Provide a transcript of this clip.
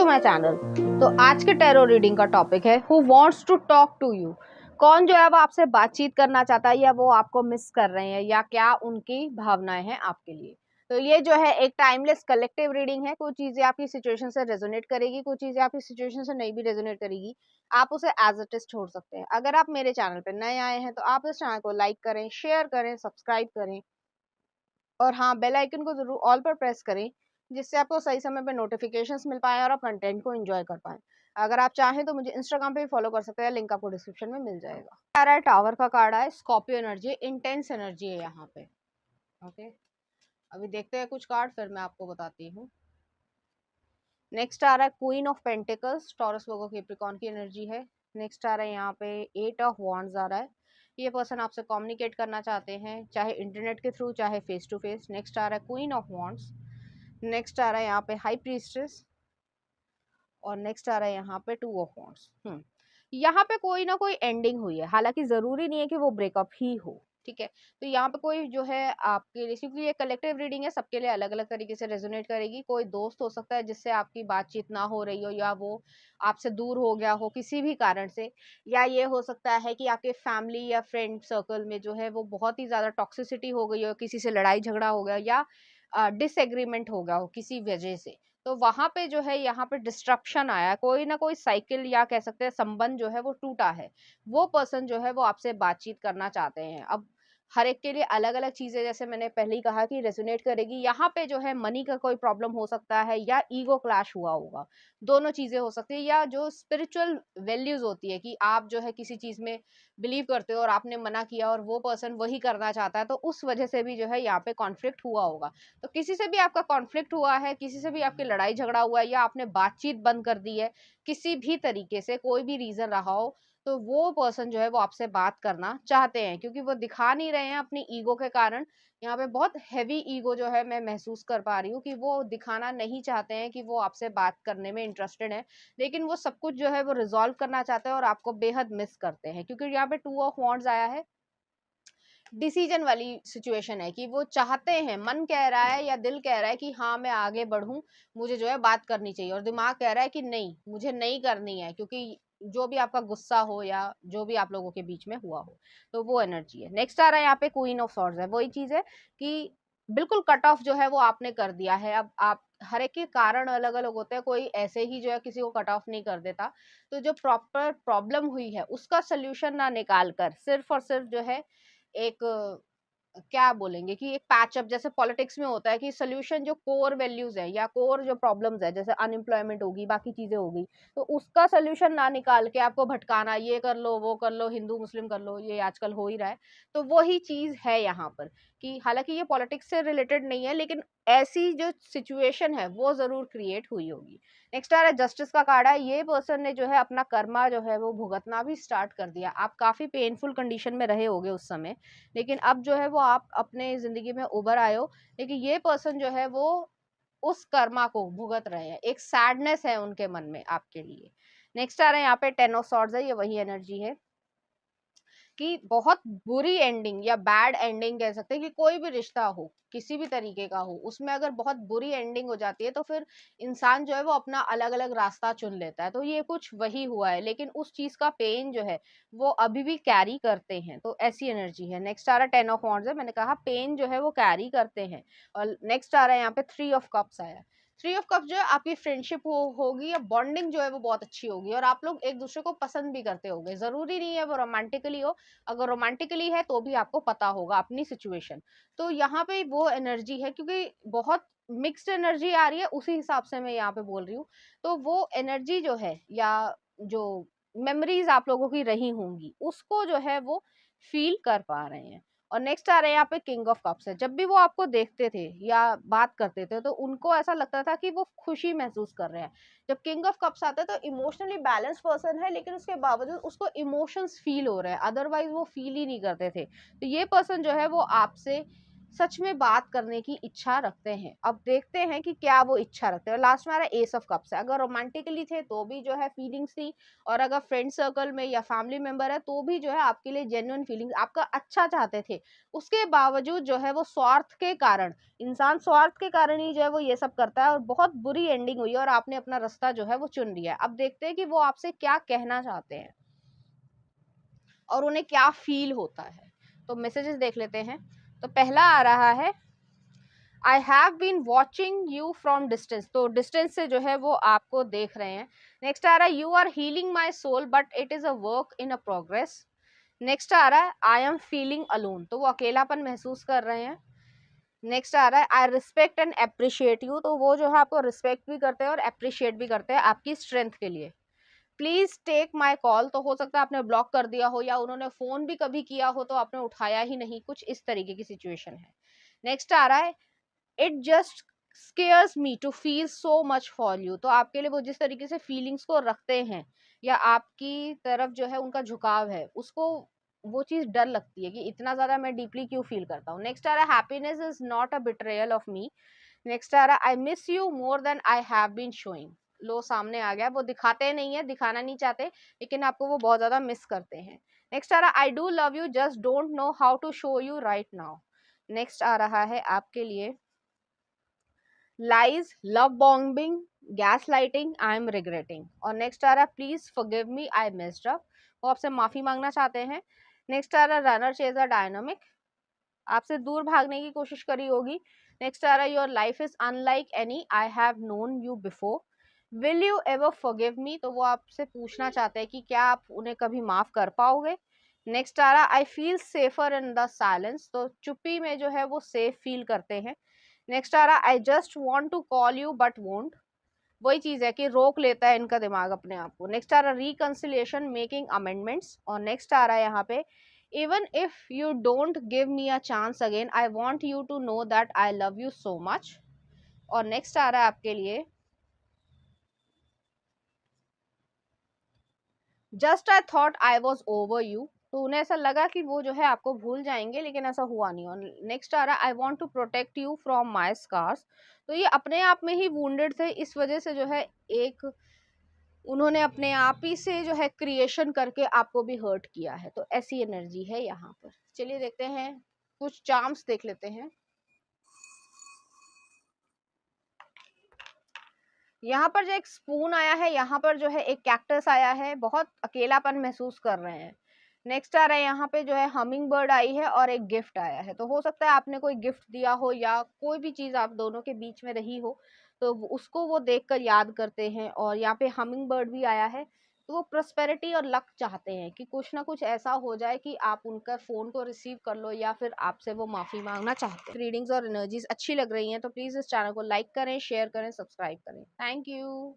To my channel. तो आज के टैरो रीडिंग का टॉपिक है who wants to talk to you. कौन जो है वो आपसे बातचीत करना चाहता है या वो आपको मिस कर रहे हैं या क्या उनकी भावनाएं हैं आपके लिए। तो ये जो है एक टाइमलेस कलेक्टिव रीडिंग है। कुछ चीजें आपकी सिचुएशन से रेजोनेट करेगी, कुछ चीजें आपकी सिचुएशन से नहीं भी रेजोनेट करेगी। आप उसे एज इट इज छोड़ सकते हैं। अगर आप मेरे चैनल पर नए आए हैं तो आप इस चैनल को लाइक करें, शेयर करें, सब्सक्राइब करें और हाँ, बेल आइकन को जरूर ऑल पर प्रेस करें, जिससे आपको सही समय पे नोटिफिकेशंस मिल पाए और आप कंटेंट को एंजॉय कर पाए। अगर आप चाहें तो मुझे इंस्टाग्राम पे भी फॉलो कर सकते हैं, लिंक आपको डिस्क्रिप्शन में मिल जाएगा। आ टावर का कार्ड है, स्कॉर्पियो एनर्जी, इंटेंस एनर्जी है यहाँ पे। ओके, अभी देखते हैं कुछ कार्ड, फिर मैं आपको बताती हूँ। नेक्स्ट आ रहा है queen of pentacles, Taurus Virgo Capricorn की एनर्जी है। नेक्स्ट आ रहा है यहाँ पे एट ऑफ वॉन्ड्स आ रहा है। ये पर्सन आपसे कम्युनिकेट करना चाहते हैं, चाहे इंटरनेट के थ्रू चाहे फेस टू फेस। नेक्स्ट आ रहा है क्वीन ऑफ वॉन्ड्स। नेक्स्ट आ रहा है यहाँ पे हाई प्रीस्ट्रेस और नेक्स्ट आ रहा है यहाँ पे टू ऑफ वॉन्ड्स। यहाँ पे कोई ना कोई एंडिंग हुई है, हालांकि जरूरी नहीं है कि वो ब्रेकअप ही हो, ठीक है। तो यहाँ पे कोई जो है आपके लिए, क्योंकि ये कलेक्टिव रीडिंग है, सबके लिए अलग अलग तरीके से रेजोनेट करेगी। कोई दोस्त हो सकता है जिससे आपकी बातचीत ना हो रही हो या वो आपसे दूर हो गया हो किसी भी कारण से, या ये हो सकता है कि आपके फैमिली या फ्रेंड सर्कल में जो है वो बहुत ही ज्यादा टॉक्सिसिटी हो गई हो, किसी से लड़ाई झगड़ा हो गया या डिसएग्रीमेंट हो गया हो किसी वजह से। तो वहां पे जो है यहाँ पे डिस्ट्रप्शन आया, कोई ना कोई साइकिल या कह सकते हैं संबंध जो है वो टूटा है। वो पर्सन जो है वो आपसे बातचीत करना चाहते हैं। अब हर एक के लिए अलग अलग चीजें, जैसे मैंने पहले ही कहा कि रेजोनेट करेगी। यहाँ पे जो है मनी का कोई प्रॉब्लम हो सकता है या ईगो क्लैश हुआ होगा, दोनों चीजें हो सकती है। या जो स्पिरिचुअल वैल्यूज होती है कि आप जो है किसी चीज में बिलीव करते हो और आपने मना किया और वो पर्सन वही करना चाहता है, तो उस वजह से भी जो है यहाँ पे कॉन्फ्लिक्ट हुआ होगा। तो किसी से भी आपका कॉन्फ्लिक्ट हुआ है, किसी से भी आपकी लड़ाई झगड़ा हुआ है या आपने बातचीत बंद कर दी है, किसी भी तरीके से कोई भी रीजन रहा हो, तो वो पर्सन जो है वो आपसे बात करना चाहते हैं, क्योंकि वो दिखा नहीं रहे हैं अपनी ईगो के कारण। यहाँ पे बहुत हैवी ईगो जो है मैं महसूस कर पा रही हूँ कि वो दिखाना नहीं चाहते हैं कि वो आपसे बात करने में इंटरेस्टेड है, लेकिन वो सब कुछ जो है वो रिजॉल्व करना चाहते हैं और आपको बेहद मिस करते हैं, क्योंकि यहाँ पे टू ऑफ वॉन्ड्स आया है। डिसीजन वाली सिचुएशन है कि वो चाहते हैं, मन कह रहा है या दिल कह रहा है कि हाँ मैं आगे बढ़ूं, मुझे जो है बात करनी चाहिए, और दिमाग कह रहा है कि नहीं मुझे नहीं करनी है, क्योंकि जो भी आपका गुस्सा हो या जो भी आप लोगों के बीच में हुआ हो, तो वो एनर्जी है। नेक्स्ट आ रहा है यहाँ पे क्वीन ऑफ सॉर्ड्स है। वही चीज है कि बिल्कुल कट ऑफ जो है वो आपने कर दिया है। अब आप हर एक के कारण अलग अलग होते हैं, कोई ऐसे ही जो है किसी को कट ऑफ नहीं कर देता। तो जो प्रॉपर प्रॉब्लम हुई है उसका सोल्यूशन ना निकाल कर सिर्फ और सिर्फ जो है एक क्या बोलेंगे कि एक पैचअप, जैसे पॉलिटिक्स में होता है कि सोल्यूशन जो कोर वैल्यूज है या कोर जो प्रॉब्लम्स है, जैसे अनएम्प्लॉयमेंट होगी, बाकी चीजें होगी, तो उसका सोल्यूशन ना निकाल के आपको भटकाना, ये कर लो वो कर लो, हिंदू मुस्लिम कर लो, ये आजकल हो ही रहा है। तो वही चीज है यहाँ पर कि हालांकि ये पॉलिटिक्स से रिलेटेड नहीं है, लेकिन ऐसी जो सिचुएशन है वो जरूर क्रिएट हुई होगी। नेक्स्ट आ रहा है जस्टिस का कार्ड है। ये पर्सन ने जो है अपना कर्मा जो है वो भुगतना भी स्टार्ट कर दिया। आप काफी पेनफुल कंडीशन में रहे होगे उस समय, लेकिन अब जो है वो आप अपने जिंदगी में उभर आए हो। लेकिन ये पर्सन जो है वो उस कर्मा को भुगत रहे हैं, एक सैडनेस है उनके मन में आपके लिए। नेक्स्ट आ रहा है यहाँ पे टेन ऑफ सॉर्ड्स है। ये वही एनर्जी है कि बहुत बुरी एंडिंग या बैड एंडिंग कह सकते हैं, कि कोई भी रिश्ता हो किसी भी तरीके का हो, उसमें अगर बहुत बुरी एंडिंग हो जाती है तो फिर इंसान जो है वो अपना अलग अलग रास्ता चुन लेता है। तो ये कुछ वही हुआ है, लेकिन उस चीज का पेन जो है वो अभी भी कैरी करते हैं। तो ऐसी एनर्जी है। नेक्स्ट आ रहा है टेन ऑफ वॉन्ड्स है। मैंने कहा पेन जो है वो कैरी करते हैं। और नेक्स्ट आ रहा है यहाँ पे थ्री ऑफ कप्स आया है। थ्री ऑफ कप जो है आपकी फ्रेंडशिप होगी या बॉन्डिंग जो है वो बहुत अच्छी होगी, और आप लोग एक दूसरे को पसंद भी करते होंगे। जरूरी नहीं है वो रोमांटिकली हो, अगर रोमांटिकली है तो भी आपको पता होगा अपनी सिचुएशन। तो यहाँ पे वो एनर्जी है, क्योंकि बहुत मिक्स्ड एनर्जी आ रही है, उसी हिसाब से मैं यहाँ पे बोल रही हूँ। तो वो एनर्जी जो है या जो मेमोरीज आप लोगों की रही होंगी उसको जो है वो फील कर पा रहे हैं। और नेक्स्ट आ रहे हैं यहाँ पे किंग ऑफ कप्स है। जब भी वो आपको देखते थे या बात करते थे तो उनको ऐसा लगता था कि वो खुशी महसूस कर रहे हैं। जब किंग ऑफ कप्स आता है तो इमोशनली बैलेंस पर्सन है, लेकिन उसके बावजूद उसको इमोशंस फील हो रहे हैं, अदरवाइज वो फील ही नहीं करते थे। तो ये पर्सन जो है वो आपसे सच में बात करने की इच्छा रखते हैं। अब देखते हैं कि क्या वो इच्छा रखते हैं। लास्ट में आ रहा है एस ऑफ कप्स है। अगर रोमांटिकली थे तो भी जो है फीलिंग्स थी, और अगर फ्रेंड सर्कल में या फैमिली मेंबर है तो भी जो है आपके लिए जेन्युइन फीलिंग्स, आपका अच्छा चाहते थे। उसके बावजूद जो है वो स्वार्थ के कारण, इंसान स्वार्थ के कारण ही जो है वो ये सब करता है, और बहुत बुरी एंडिंग हुई है और आपने अपना रास्ता जो है वो चुन लिया है। अब देखते हैं कि वो आपसे क्या कहना चाहते हैं और उन्हें क्या फील होता है। तो मैसेजेस देख लेते हैं। तो पहला आ रहा है, I have been watching you from distance. तो डिस्टेंस से जो है वो आपको देख रहे हैं। नेक्स्ट आ रहा है, you are healing my soul but it is a work in a progress. Next आ रहा है, आई एम फीलिंग अलोन। तो वो अकेलापन महसूस कर रहे हैं। नेक्स्ट आ रहा है, I respect and appreciate you. तो वो जो है आपको रिस्पेक्ट भी करते हैं और अप्रिशिएट भी करते हैं आपकी स्ट्रेंथ के लिए। Please take my call. तो हो सकता है आपने ब्लॉक कर दिया हो, या उन्होंने फोन भी कभी किया हो तो आपने उठाया ही नहीं, कुछ इस तरीके की सिचुएशन है। नेक्स्ट आ रहा है, it just scares me to feel so much for you. तो आपके लिए वो जिस तरीके से फीलिंग्स को रखते हैं या आपकी तरफ जो है उनका झुकाव है, उसको वो चीज डर लगती है कि इतना ज्यादा मैं डीपली क्यों फील करता हूँ। नेक्स्ट आ रहा है, happiness is not a betrayal of me. Next आ रहा है, I miss you more than I have been showing. लो सामने आ गया, वो दिखाते नहीं है, दिखाना नहीं चाहते, लेकिन आपको वो बहुत ज्यादा मिस करते हैं। नेक्स्ट आ रहा है, I do love you just don't know how to show you right now. Next आ रहा है आपके लिए, lies, love bombing, gas lighting, I am regretting. और नेक्स्ट आ रहा है, please forgive me I messed up. वो आपसे माफी मांगना चाहते हैं। नेक्स्ट आ रहा है, रनर चेजर डायनामिक, आपसे दूर भागने की कोशिश करी होगी। नेक्स्ट आ रहा है, your life is unlike any I have known you before, will you ever forgive me. तो वो आपसे पूछना चाहते हैं कि क्या आप उन्हें कभी माफ कर पाओगे। नेक्स्ट आ रहा है, I feel safer in the silence. तो चुप्पी में जो है वो सेफ फील करते हैं। नेक्स्ट आ रहा है, I just want to call you but won't. वही चीज है कि रोक लेता है इनका दिमाग अपने आप को। नेक्स्ट आ रहा है, रिकंसिलिएशन मेकिंग अमेंडमेंट्स। और नेक्स्ट आ रहा है यहाँ पे, even if you don't give me a chance again I want you to know that I love you so much. और नेक्स्ट आ रहा है आपके लिए, just I thought I was over you. तो उन्हें ऐसा लगा कि वो जो है आपको भूल जाएंगे, लेकिन ऐसा हुआ नहीं। और नेक्स्ट आ रहा है, I want to protect you from my scars. तो ये अपने आप में ही वुंडेड थे, इस वजह से जो है एक उन्होंने अपने आप ही से जो है क्रिएशन करके आपको भी हर्ट किया है। तो ऐसी एनर्जी है यहाँ पर। चलिए देखते हैं, कुछ चार्म्स देख लेते हैं। यहाँ पर जो एक स्पून आया है, यहाँ पर जो है एक कैक्टस आया है, बहुत अकेलापन महसूस कर रहे हैं। नेक्स्ट आ रहा है, यहाँ पे जो है हमिंग बर्ड आई है और एक गिफ्ट आया है। तो हो सकता है आपने कोई गिफ्ट दिया हो या कोई भी चीज आप दोनों के बीच में रही हो, तो उसको वो देखकर याद करते हैं। और यहाँ पे हमिंग बर्ड भी आया है, तो वो प्रोस्पेरिटी और लक चाहते हैं कि कुछ ना कुछ ऐसा हो जाए कि आप उनका फोन को रिसीव कर लो, या फिर आपसे वो माफी मांगना चाहते हैं। रीडिंग्स और एनर्जीज अच्छी लग रही हैं तो प्लीज इस चैनल को लाइक करें, शेयर करें, सब्सक्राइब करें। Thank you.